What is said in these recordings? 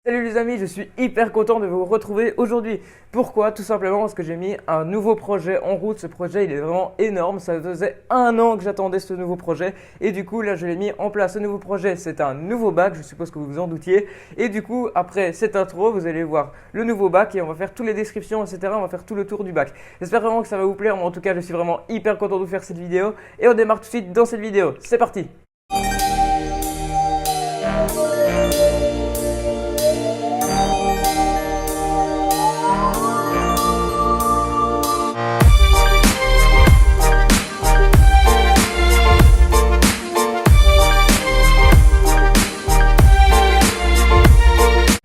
Salut les amis, je suis hyper content de vous retrouver aujourd'hui. Pourquoi? Tout simplement parce que j'ai mis un nouveau projet en route. Ce projet il est vraiment énorme, ça faisait 1 an que j'attendais ce nouveau projet et du coup là je l'ai mis en place. Ce nouveau projet c'est un nouveau bac, je suppose que vous vous en doutiez. Et du coup après cette intro vous allez voir le nouveau bac et on va faire toutes les descriptions etc. On va faire tout le tour du bac. J'espère vraiment que ça va vous plaire, mais en tout cas je suis vraiment hyper content de vous faire cette vidéo. Et on démarre tout de suite dans cette vidéo, c'est parti!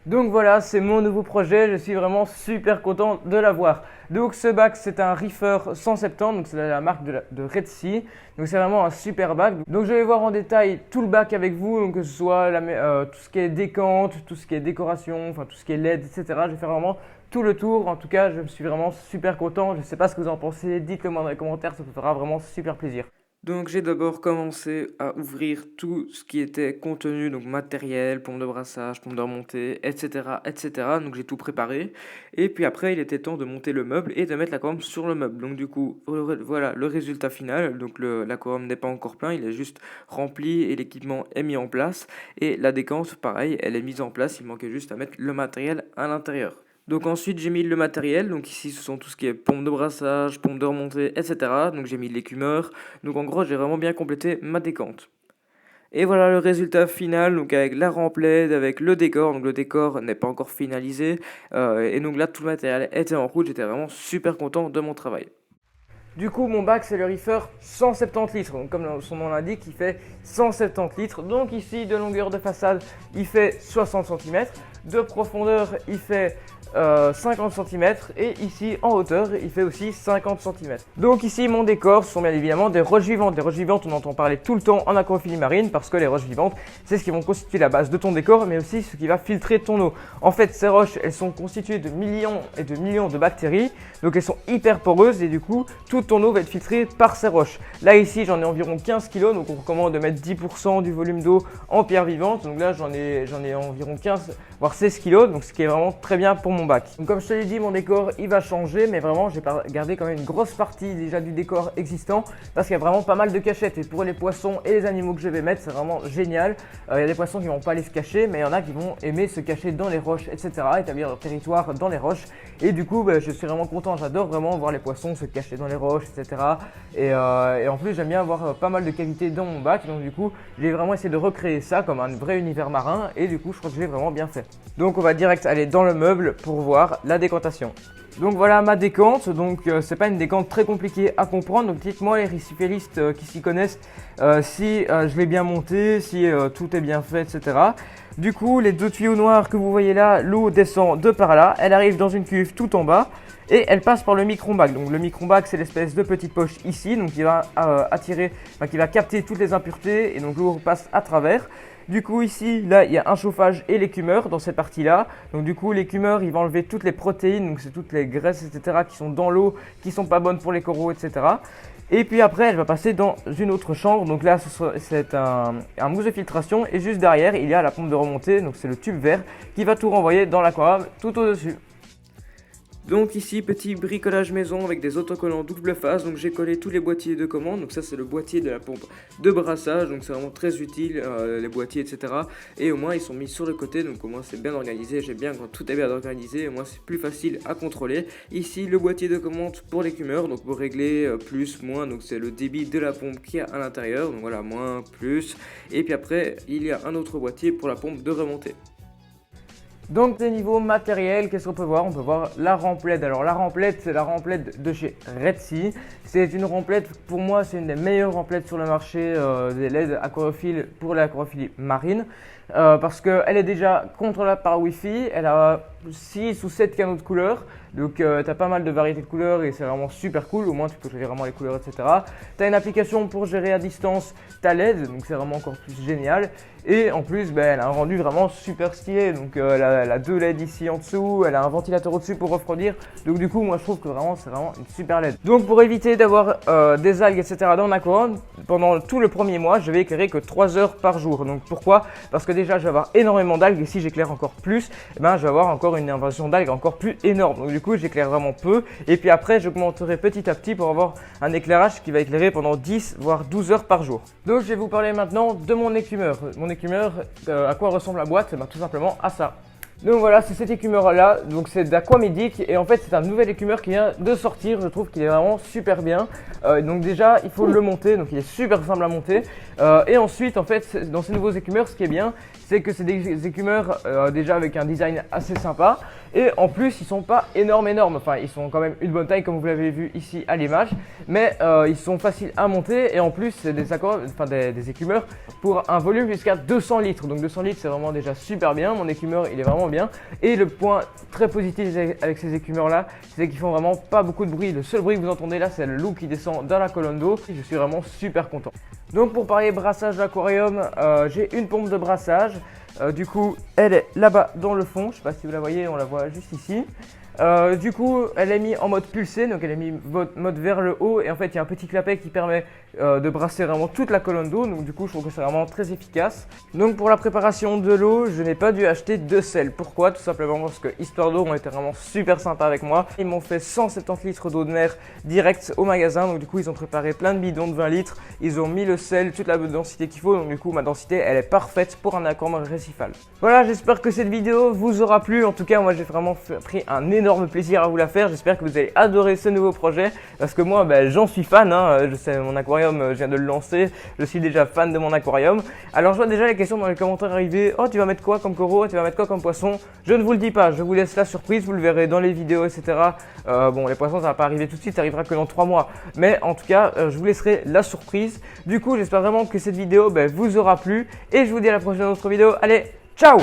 Donc voilà, c'est mon nouveau projet, je suis vraiment super content de l'avoir. Donc ce bac c'est un Reefer 170, donc c'est la marque de Red Sea. Donc c'est vraiment un super bac. Donc je vais voir en détail tout le bac avec vous, donc que ce soit tout ce qui est décante, tout ce qui est décoration, enfin tout ce qui est LED, etc. Je vais faire vraiment tout le tour. En tout cas, je suis vraiment super content. Je ne sais pas ce que vous en pensez, dites-le moi dans les commentaires, ça me fera vraiment super plaisir. Donc j'ai d'abord commencé à ouvrir tout ce qui était contenu, donc matériel, pompe de brassage, pompe de remontée, etc., etc. Donc j'ai tout préparé. Et puis après, il était temps de monter le meuble et de mettre la couronne sur le meuble. Donc du coup, voilà le résultat final. Donc la couronne n'est pas encore plein, il est juste rempli et l'équipement est mis en place. Et la décante, pareil, elle est mise en place, il manquait juste à mettre le matériel à l'intérieur. Donc ensuite j'ai mis le matériel, donc ici ce sont tout ce qui est pompe de brassage, pompe de remontée, etc. Donc j'ai mis l'écumeur, donc en gros j'ai vraiment bien complété ma décante. Et voilà le résultat final, donc avec la remplède, avec le décor, donc le décor n'est pas encore finalisé, et donc là tout le matériel était en route, j'étais vraiment super content de mon travail. Du coup, mon bac, c'est le Reefer 170 litres. Donc, comme son nom l'indique, il fait 170 litres. Donc ici, de longueur de façade, il fait 60 cm. De profondeur, il fait 50 cm. Et ici, en hauteur, il fait aussi 50 cm. Donc ici, mon décor, ce sont bien évidemment des roches vivantes. Les roches vivantes, on entend parler tout le temps en aquaphilie marine parce que les roches vivantes, c'est ce qui vont constituer la base de ton décor, mais aussi ce qui va filtrer ton eau. En fait, ces roches, elles sont constituées de millions et de millions de bactéries. Donc elles sont hyper poreuses et du coup, toute ton eau va être filtrée par ces roches. Là ici j'en ai environ 15 kg, donc on recommande de mettre 10% du volume d'eau en pierre vivante. Donc là j'en ai environ 15 voire 16 kg, donc ce qui est vraiment très bien pour mon bac. Donc comme je te l'ai dit, mon décor il va changer, mais vraiment j'ai gardé quand même une grosse partie déjà du décor existant parce qu'il y a vraiment pas mal de cachettes. Et pour les poissons et les animaux que je vais mettre, c'est vraiment génial. Il y a des poissons qui vont pas aller se cacher, mais il y en a qui vont aimer se cacher dans les roches, etc. Établir leur territoire dans les roches. Et du coup je suis vraiment content, j'adore vraiment voir les poissons se cacher dans les roches, etc. Et en plus j'aime bien avoir pas mal de qualité dans mon bac, donc du coup j'ai vraiment essayé de recréer ça comme un vrai univers marin et du coup je crois que je l'ai vraiment bien fait. Donc on va direct aller dans le meuble pour voir la décantation. Donc voilà ma décante, donc c'est pas une décante très compliquée à comprendre, donc dites-moi les récipiélistes qui s'y connaissent si je l'ai bien monté, si tout est bien fait, etc. Du coup les deux tuyaux noirs que vous voyez là, l'eau descend de par là, elle arrive dans une cuve tout en bas et elle passe par le micron-bac. Donc le micron-bac c'est l'espèce de petite poche ici, donc qui va qui va capter toutes les impuretés et donc l'eau passe à travers. Du coup ici, là il y a un chauffage et l'écumeur dans cette partie là. Donc du coup l'écumeur il va enlever toutes les protéines, donc c'est toutes les graisses etc. qui sont dans l'eau, qui sont pas bonnes pour les coraux etc. Et puis après elle va passer dans une autre chambre, donc là c'est un mousse de filtration et juste derrière il y a la pompe de remontée, donc c'est le tube vert qui va tout renvoyer dans l'aquarium tout au dessus. Donc ici petit bricolage maison avec des autocollants double face, donc j'ai collé tous les boîtiers de commande, donc ça c'est le boîtier de la pompe de brassage, donc c'est vraiment très utile les boîtiers etc. Et au moins ils sont mis sur le côté, donc au moins c'est bien organisé, j'aime bien quand tout est bien organisé, au moins c'est plus facile à contrôler. Ici le boîtier de commande pour l'écumeur, donc pour régler plus, moins, donc c'est le débit de la pompe qui est à l'intérieur, donc voilà moins, plus. Et puis après il y a un autre boîtier pour la pompe de remontée. Donc des niveaux matériels, qu'est-ce qu'on peut voir? On peut voir la remplète. Alors la remplète, c'est la remplète de chez Red Sea. C'est une remplète, pour moi, c'est une des meilleures remplètes sur le marché des LED aquariophiles pour l'aquariophilie marine. Parce qu'elle est déjà contrôlable par Wi-Fi, elle a 6 ou 7 canaux de couleurs. Donc tu as pas mal de variétés de couleurs et c'est vraiment super cool, au moins tu peux choisir vraiment les couleurs etc. Tu as une application pour gérer à distance ta LED, donc c'est vraiment encore plus génial. Et en plus elle a un rendu vraiment super stylé, donc elle a 2 LED ici en dessous, elle a un ventilateur au-dessus pour refroidir. Donc du coup moi je trouve que vraiment c'est vraiment une super LED. Donc pour éviter d'avoir des algues etc. dans l'aquarium, pendant tout le premier mois je vais éclairer que 3 heures par jour. Donc pourquoi? Parce que déjà je vais avoir énormément d'algues et si j'éclaire encore plus, eh ben, je vais avoir encore une invasion d'algues encore plus énorme. Donc du coup j'éclaire vraiment peu et puis après j'augmenterai petit à petit pour avoir un éclairage qui va éclairer pendant 10 voire 12 heures par jour. Donc je vais vous parler maintenant de mon écumeur. Mon écumeur, à quoi ressemble la boîte? Tout simplement à ça. Donc voilà, c'est cet écumeur là, donc c'est d'Aquamedic et en fait c'est un nouvel écumeur qui vient de sortir, je trouve qu'il est vraiment super bien. Donc déjà il faut le monter, donc il est super simple à monter. Et ensuite en fait dans ces nouveaux écumeurs ce qui est bien c'est que c'est des écumeurs déjà avec un design assez sympa et en plus ils sont pas énormes, enfin ils sont quand même une bonne taille comme vous l'avez vu ici à l'image, mais ils sont faciles à monter et en plus c'est des écumeurs pour un volume jusqu'à 200 litres. Donc 200 litres c'est vraiment déjà super bien, mon écumeur il est vraiment bien. Et le point très positif avec ces écumeurs là, c'est qu'ils font vraiment pas beaucoup de bruit. Le seul bruit que vous entendez là, c'est le loup qui descend dans la colonne d'eau. Je suis vraiment super content. Donc pour parler brassage d'aquarium, j'ai une pompe de brassage. Du coup, elle est là-bas dans le fond. Je sais pas si vous la voyez, on la voit juste ici. Du coup, elle est mise en mode pulsé, donc elle est mise mode vers le haut et en fait il y a un petit clapet qui permet de brasser vraiment toute la colonne d'eau, donc du coup je trouve que c'est vraiment très efficace. Donc pour la préparation de l'eau, je n'ai pas dû acheter de sel. Pourquoi? Tout simplement parce que Histoire d'eau ont été vraiment super sympas avec moi. Ils m'ont fait 170 litres d'eau de mer direct au magasin, donc du coup ils ont préparé plein de bidons de 20 litres, ils ont mis le sel, toute la densité qu'il faut, donc du coup ma densité elle est parfaite pour un aquarium récifal. Voilà, j'espère que cette vidéo vous aura plu. En tout cas moi j'ai vraiment pris un énorme plaisir à vous la faire. J'espère que vous allez adorer ce nouveau projet parce que moi j'en suis fan, je sais, mon aquarium je viens de le lancer, je suis déjà fan de mon aquarium. Alors je vois déjà les questions dans les commentaires arriver. Oh, tu vas mettre quoi comme coraux, tu vas mettre quoi comme poisson? Je ne vous le dis pas, je vous laisse la surprise, vous le verrez dans les vidéos, etc. Bon, les poissons ça va pas arriver tout de suite, ça arrivera que dans 3 mois, mais en tout cas je vous laisserai la surprise. Du coup j'espère vraiment que cette vidéo vous aura plu et je vous dis à la prochaine autre vidéo. Allez, ciao!